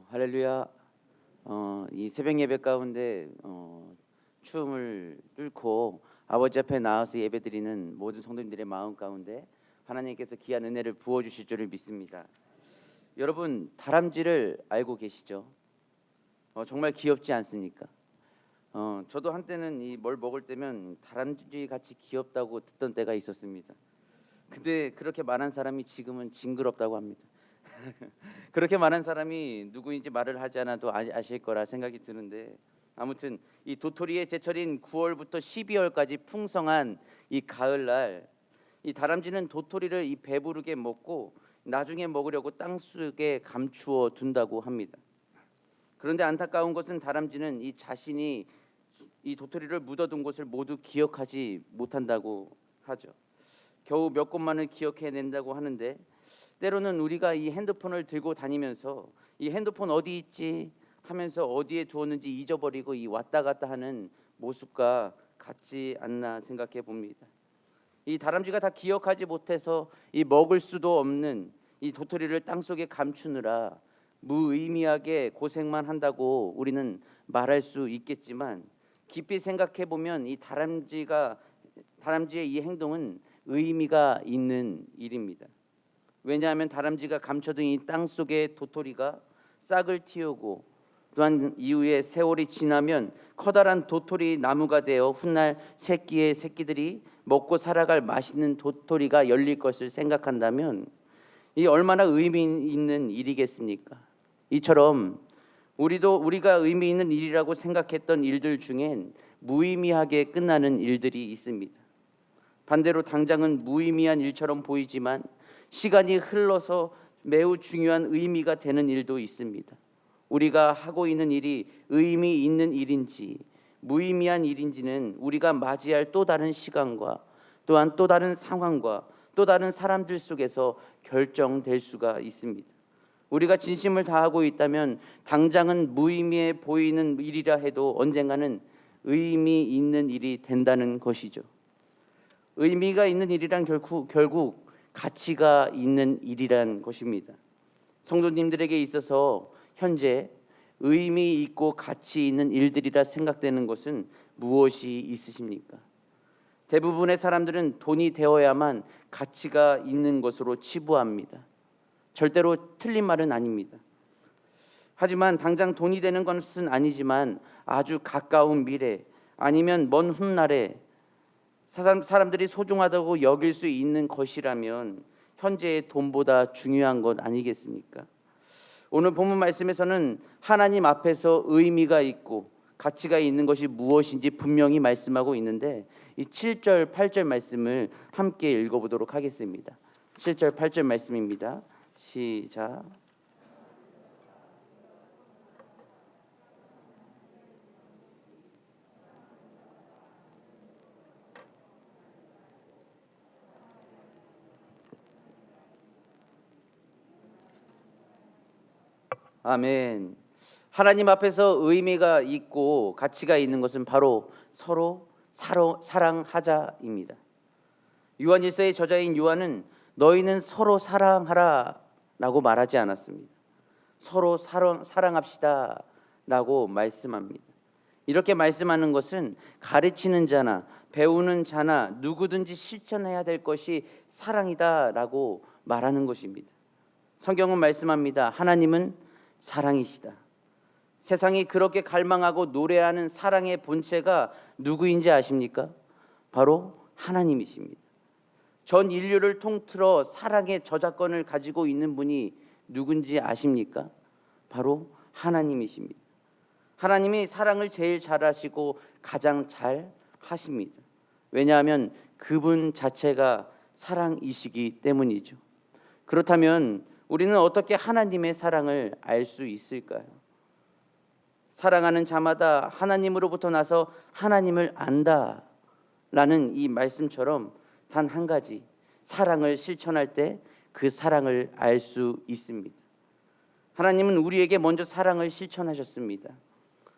할렐루야. 이 새벽 예배 가운데 춤을 뚫고 아버지 앞에 나와서 예배드리는 모든 성도님들의 마음 가운데 하나님께서 귀한 은혜를 부어 주실 줄을 믿습니다. 여러분, 다람쥐를 알고 계시죠? 정말 귀엽지 않습니까? 저도 한때는 이 뭘 먹을 때면 다람쥐 같이 귀엽다고 듣던 때가 있었습니다. 근데 그렇게 말한 사람이 지금은 징그럽다고 합니다. 그렇게 말한 사람이 누구인지 말을 하지 않아도 아실 거라 생각이 드는데, 아무튼 이 도토리의 제철인 9월부터 12월까지 풍성한 이 가을날, 이 다람쥐는 도토리를 이 배부르게 먹고 나중에 먹으려고 땅속에 감추어 둔다고 합니다. 그런데 안타까운 것은 다람쥐는 이 자신이 이 도토리를 묻어둔 곳을 모두 기억하지 못한다고 하죠. 겨우 몇 곳만을 기억해낸다고 하는데, 때로는 우리가 이 핸드폰을 들고 다니면서 이 핸드폰 어디 있지 하면서 어디에 두었는지 잊어버리고 이 왔다 갔다 하는 모습과 같지 않나 생각해 봅니다. 이 다람쥐가 다 기억하지 못해서 이 먹을 수도 없는 이 도토리를 땅속에 감추느라 무의미하게 고생만 한다고 우리는 말할 수 있겠지만, 깊이 생각해 보면 이 다람쥐의 이 행동은 의미가 있는 일입니다. 왜냐하면 다람쥐가 감춰둔 이 땅속의 도토리가 싹을 틔우고 또한 이후에 세월이 지나면 커다란 도토리 나무가 되어 훗날 새끼들이 먹고 살아갈 맛있는 도토리가 열릴 것을 생각한다면 이 얼마나 의미 있는 일이겠습니까? 이처럼 우리가 의미 있는 일이라고 생각했던 일들 중엔 무의미하게 끝나는 일들이 있습니다. 반대로 당장은 무의미한 일처럼 보이지만 시간이 흘러서 매우 중요한 의미가 되는 일도 있습니다. 우리가 하고 있는 일이 의미 있는 일인지 무의미한 일인지는 우리가 맞이할 또 다른 시간과 또한 또 다른 상황과 또 다른 사람들 속에서 결정될 수가 있습니다. 우리가 진심을 다하고 있다면 당장은 무의미해 보이는 일이라 해도 언젠가는 의미 있는 일이 된다는 것이죠. 의미가 있는 일이란 결국 가치가 있는 일이란 것입니다. 성도님들에게 있어서 현재 의미 있고 가치 있는 일들이라 생각되는 것은 무엇이 있으십니까? 대부분의 사람들은 돈이 되어야만 가치가 있는 것으로 치부합니다. 절대로 틀린 말은 아닙니다. 하지만 당장 돈이 되는 것은 아니지만 아주 가까운 미래 아니면 먼 훗날에 사람들이 소중하다고 여길 수 있는 것이라면 현재의 돈보다 중요한 것 아니겠습니까? 오늘 본문 말씀에서는 하나님 앞에서 의미가 있고 가치가 있는 것이 무엇인지 분명히 말씀하고 있는데, 이 7절 8절 말씀을 함께 읽어보도록 하겠습니다. 7절 8절 말씀입니다. 시작. 아멘. 하나님 앞에서 의미가 있고 가치가 있는 것은 바로 서로 사랑하자입니다. 요한일서의 저자인 요한은 너희는 서로 사랑하라라고 말하지 않았습니다. 서로 사랑합시다라고 말씀합니다. 이렇게 말씀하는 것은 가르치는 자나 배우는 자나 누구든지 실천해야 될 것이 사랑이다라고 말하는 것입니다. 성경은 말씀합니다. 하나님은 사랑이시다. 세상이 그렇게 갈망하고 노래하는 사랑의 본체가 누구인지 아십니까? 바로 하나님이십니다. 전 인류를 통틀어 사랑의 저작권을 가지고 있는 분이 누군지 아십니까? 바로 하나님이십니다. 하나님이 사랑을 제일 잘하시고 가장 잘 하십니다. 왜냐하면 그분 자체가 사랑이시기 때문이죠. 그렇다면 우리는 어떻게 하나님의 사랑을 알 수 있을까요? 사랑하는 자마다 하나님으로부터 나서 하나님을 안다라는 이 말씀처럼 단 한 가지, 사랑을 실천할 때 그 사랑을 알 수 있습니다. 하나님은 우리에게 먼저 사랑을 실천하셨습니다.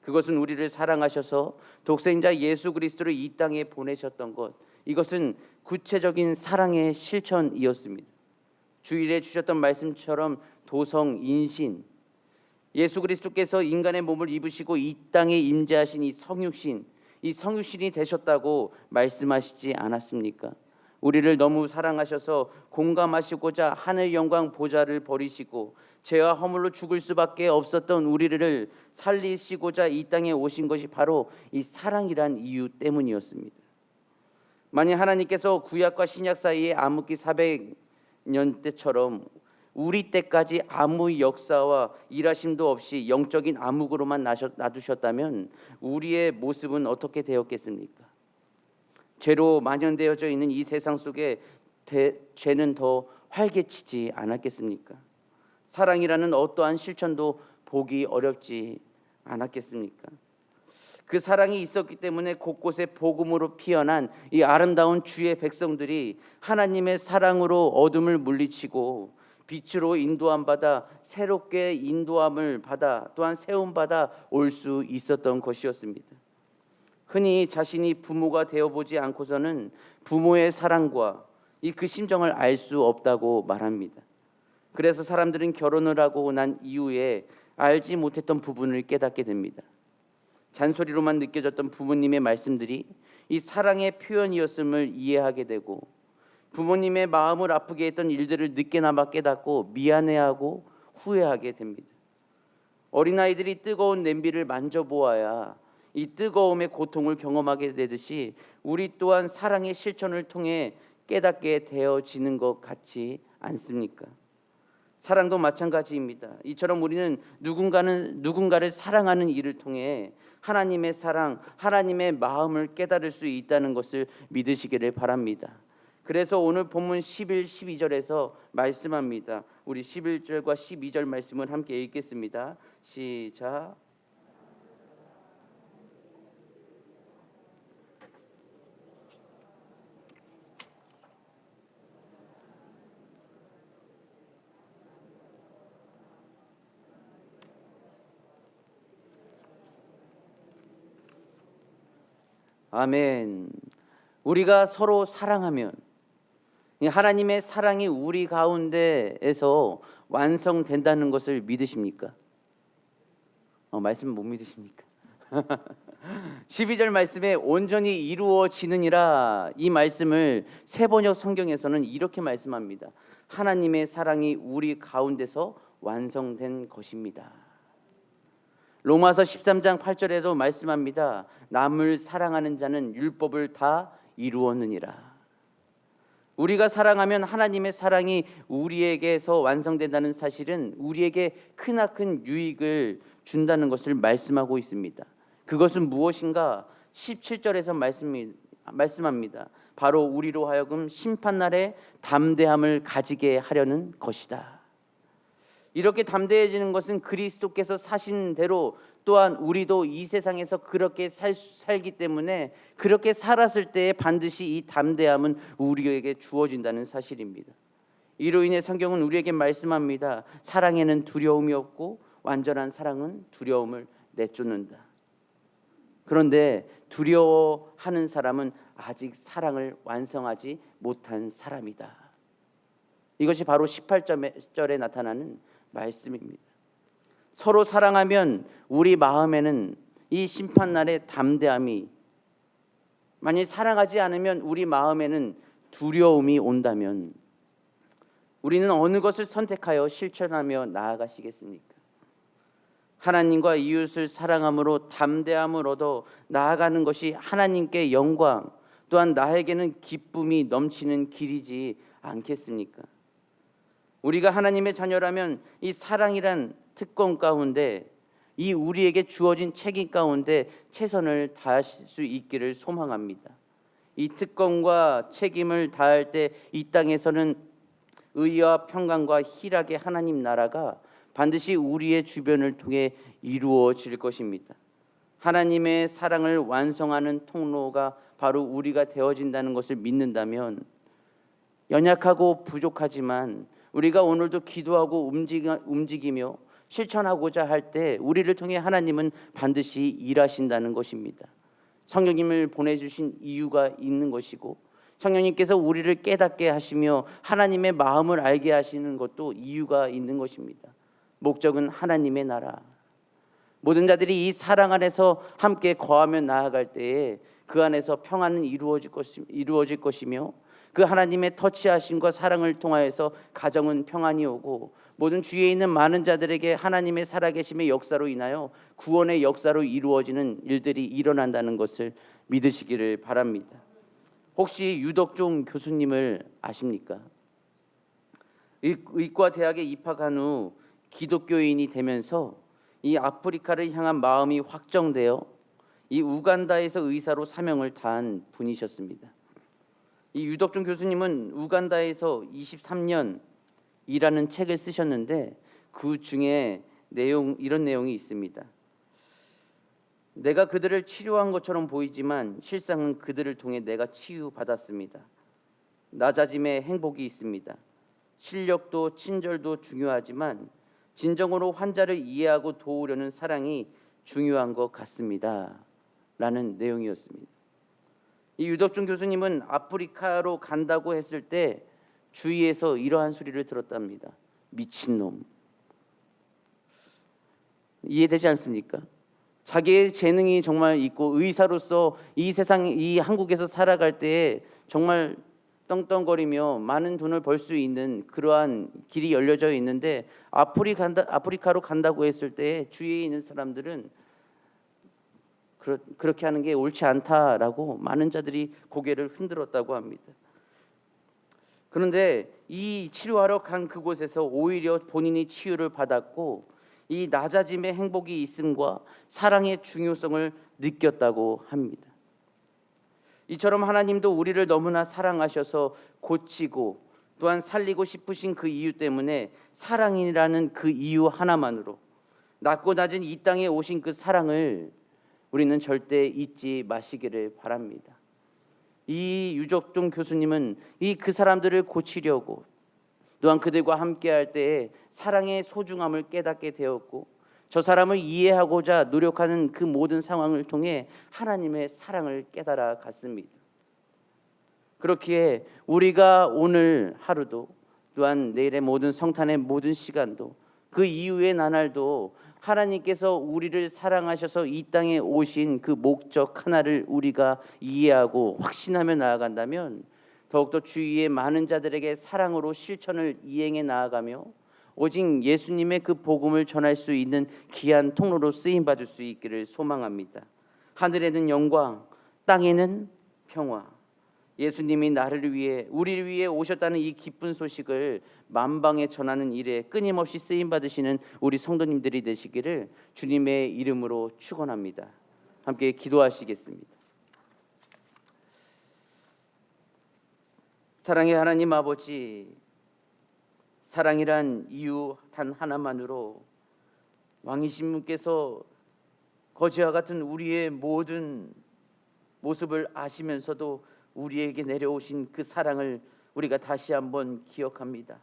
그것은 우리를 사랑하셔서 독생자 예수 그리스도를 이 땅에 보내셨던 것, 이것은 구체적인 사랑의 실천이었습니다. 주일에 주셨던 말씀처럼 도성인신, 예수 그리스도께서 인간의 몸을 입으시고 이 땅에 임재하신 이 성육신이 되셨다고 말씀하시지 않았습니까? 우리를 너무 사랑하셔서 공감하시고자 하늘 영광 보좌를 버리시고 죄와 허물로 죽을 수밖에 없었던 우리를 살리시고자 이 땅에 오신 것이 바로 이 사랑이란 이유 때문이었습니다. 만약 하나님께서 구약과 신약 사이에 암흑기 400년 때처럼 우리 때까지 아무 역사와 일하심도 없이 영적인 암흑으로만 놔두셨다면 우리의 모습은 어떻게 되었겠습니까? 죄로 만연되어져 있는 이 세상 속에 죄는 더 활개치지 않았겠습니까? 사랑이라는 어떠한 실천도 보기 어렵지 않았겠습니까? 그 사랑이 있었기 때문에 곳곳에 복음으로 피어난 이 아름다운 주의 백성들이 하나님의 사랑으로 어둠을 물리치고 빛으로 인도함 받아 새롭게 인도함을 받아 또한 세움 받아 올 수 있었던 것이었습니다. 흔히 자신이 부모가 되어 보지 않고서는 부모의 사랑과 그 심정을 알 수 없다고 말합니다. 그래서 사람들은 결혼을 하고 난 이후에 알지 못했던 부분을 깨닫게 됩니다. 잔소리로만 느껴졌던 부모님의 말씀들이 이 사랑의 표현이었음을 이해하게 되고 부모님의 마음을 아프게 했던 일들을 늦게나마 깨닫고 미안해하고 후회하게 됩니다. 어린아이들이 뜨거운 냄비를 만져보아야 이 뜨거움의 고통을 경험하게 되듯이 우리 또한 사랑의 실천을 통해 깨닫게 되어지는 것 같지 않습니까? 사랑도 마찬가지입니다. 이처럼 우리는 누군가를 사랑하는 일을 통해 하나님의 사랑, 하나님의 마음을 깨달을 수 있다는 것을 믿으시기를 바랍니다. 그래서 오늘 본문 11, 12절에서 말씀합니다. 우리 11절과 12절 말씀을 함께 읽겠습니다. 시작. 아멘. 우리가 서로 사랑하면 하나님의 사랑이 우리 가운데에서 완성된다는 것을 믿으십니까? 말씀 못 믿으십니까? 12절 말씀에 온전히 이루어지느니라, 이 말씀을 세번역 성경에서는 이렇게 말씀합니다. 하나님의 사랑이 우리 가운데서 완성된 것입니다. 로마서 13장 8절에도 말씀합니다. 남을 사랑하는 자는 율법을 다 이루었느니라. 우리가 사랑하면 하나님의 사랑이 우리에게서 완성된다는 사실은 우리에게 크나큰 유익을 준다는 것을 말씀하고 있습니다. 그것은 무엇인가? 17절에서 말씀합니다. 바로 우리로 하여금 심판날에 담대함을 가지게 하려는 것이다. 이렇게 담대해지는 것은 그리스도께서 사신 대로 또한 우리도 이 세상에서 그렇게 살기 때문에 그렇게 살았을 때에 반드시 이 담대함은 우리에게 주어진다는 사실입니다. 이로 인해 성경은 우리에게 말씀합니다. 사랑에는 두려움이 없고 완전한 사랑은 두려움을 내쫓는다. 그런데 두려워하는 사람은 아직 사랑을 완성하지 못한 사람이다. 이것이 바로 18절에 나타나는 말씀입니다. 서로 사랑하면 우리 마음에는 이 심판날의 담대함이, 만약 사랑하지 않으면 우리 마음에는 두려움이 온다면 우리는 어느 것을 선택하여 실천하며 나아가시겠습니까? 하나님과 이웃을 사랑함으로 담대함을 얻어 나아가는 것이 하나님께 영광, 또한 나에게는 기쁨이 넘치는 길이지 않겠습니까? 우리가 하나님의 자녀라면 이 사랑이란 특권 가운데, 이 우리에게 주어진 책임 가운데 최선을 다할 수 있기를 소망합니다. 이 특권과 책임을 다할 때 이 땅에서는 의와 평강과 희락의 하나님 나라가 반드시 우리의 주변을 통해 이루어질 것입니다. 하나님의 사랑을 완성하는 통로가 바로 우리가 되어진다는 것을 믿는다면, 연약하고 부족하지만 우리가 오늘도 기도하고 움직이며 실천하고자 할 때 우리를 통해 하나님은 반드시 일하신다는 것입니다. 성령님을 보내주신 이유가 있는 것이고, 성령님께서 우리를 깨닫게 하시며 하나님의 마음을 알게 하시는 것도 이유가 있는 것입니다. 목적은 하나님의 나라. 모든 자들이 이 사랑 안에서 함께 거하며 나아갈 때에 그 안에서 평안은 이루어질 것이며 그 하나님의 터치하심과 사랑을 통하여서 가정은 평안이 오고 모든 주위에 있는 많은 자들에게 하나님의 살아계심의 역사로 인하여 구원의 역사로 이루어지는 일들이 일어난다는 것을 믿으시기를 바랍니다. 혹시 유덕종 교수님을 아십니까? 의과대학에 입학한 후 기독교인이 되면서 이 아프리카를 향한 마음이 확정되어 이 우간다에서 의사로 사명을 다한 분이셨습니다. 이 유덕준 교수님은 우간다에서 23년이라는 책을 쓰셨는데 그 중에 이런 내용이 있습니다. 내가 그들을 치료한 것처럼 보이지만 실상은 그들을 통해 내가 치유받았습니다. 낮아짐에 행복이 있습니다. 실력도 친절도 중요하지만 진정으로 환자를 이해하고 도우려는 사랑이 중요한 것 같습니다. 라는 내용이었습니다. 이 유덕준 교수님은 아프리카로 간다고 했을 때 주위에서 이러한 소리를 들었답니다. 미친놈. 이해되지 않습니까? 자기의 재능이 정말 있고 의사로서 이 세상, 이 한국에서 살아갈 때에 정말 떵떵거리며 많은 돈을 벌 수 있는 그러한 길이 열려져 있는데 아프리카로 간다고 했을 때 주위에 있는 사람들은 그렇게 하는 게 옳지 않다라고 많은 자들이 고개를 흔들었다고 합니다. 그런데 이 치료하러 간 그곳에서 오히려 본인이 치유를 받았고 이 낮아짐의 행복이 있음과 사랑의 중요성을 느꼈다고 합니다. 이처럼 하나님도 우리를 너무나 사랑하셔서 고치고 또한 살리고 싶으신 그 이유 때문에 사랑이라는 그 이유 하나만으로 낮고 낮은 이 땅에 오신 그 사랑을 우리는 절대 잊지 마시기를 바랍니다. 이 유덕준 교수님은 그 사람들을 고치려고 또한 그들과 함께할 때에 사랑의 소중함을 깨닫게 되었고 저 사람을 이해하고자 노력하는 그 모든 상황을 통해 하나님의 사랑을 깨달아 갔습니다. 그렇기에 우리가 오늘 하루도 또한 내일의 모든 성탄의 모든 시간도 그 이후의 나날도 하나님께서 우리를 사랑하셔서 이 땅에 오신 그 목적 하나를 우리가 이해하고 확신하며 나아간다면 더욱더 주위의 많은 자들에게 사랑으로 실천을 이행해 나아가며 오직 예수님의 그 복음을 전할 수 있는 귀한 통로로 쓰임받을 수 있기를 소망합니다. 하늘에는 영광, 땅에는 평화. 예수님이 나를 위해 우리를 위해 오셨다는 이 기쁜 소식을 만방에 전하는 일에 끊임없이 쓰임받으시는 우리 성도님들이 되시기를 주님의 이름으로 축원합니다. 함께 기도하시겠습니다. 사랑의 하나님 아버지, 사랑이란 이유 단 하나만으로 왕이신 분께서 거지와 같은 우리의 모든 모습을 아시면서도 우리에게 내려오신 그 사랑을 우리가 다시 한번 기억합니다.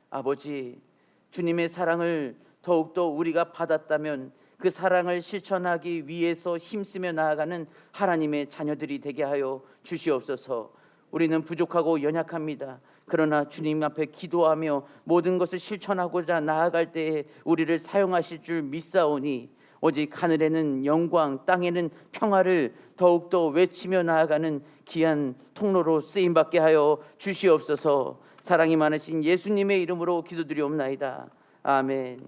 아버지, 주님의 사랑을 더욱더 우리가 받았다면 그 사랑을 실천하기 위해서 힘쓰며 나아가는 하나님의 자녀들이 되게 하여 주시옵소서. 우리는 부족하고 연약합니다. 그러나 주님 앞에 기도하며 모든 것을 실천하고자 나아갈 때에 우리를 사용하실 줄 믿사오니 오직 하늘에는 영광, 땅에는 평화를 더욱더 외치며 나아가는 귀한 통로로 쓰임받게 하여 주시옵소서. 사랑이 많으신 예수님의 이름으로 기도드리옵나이다. 아멘.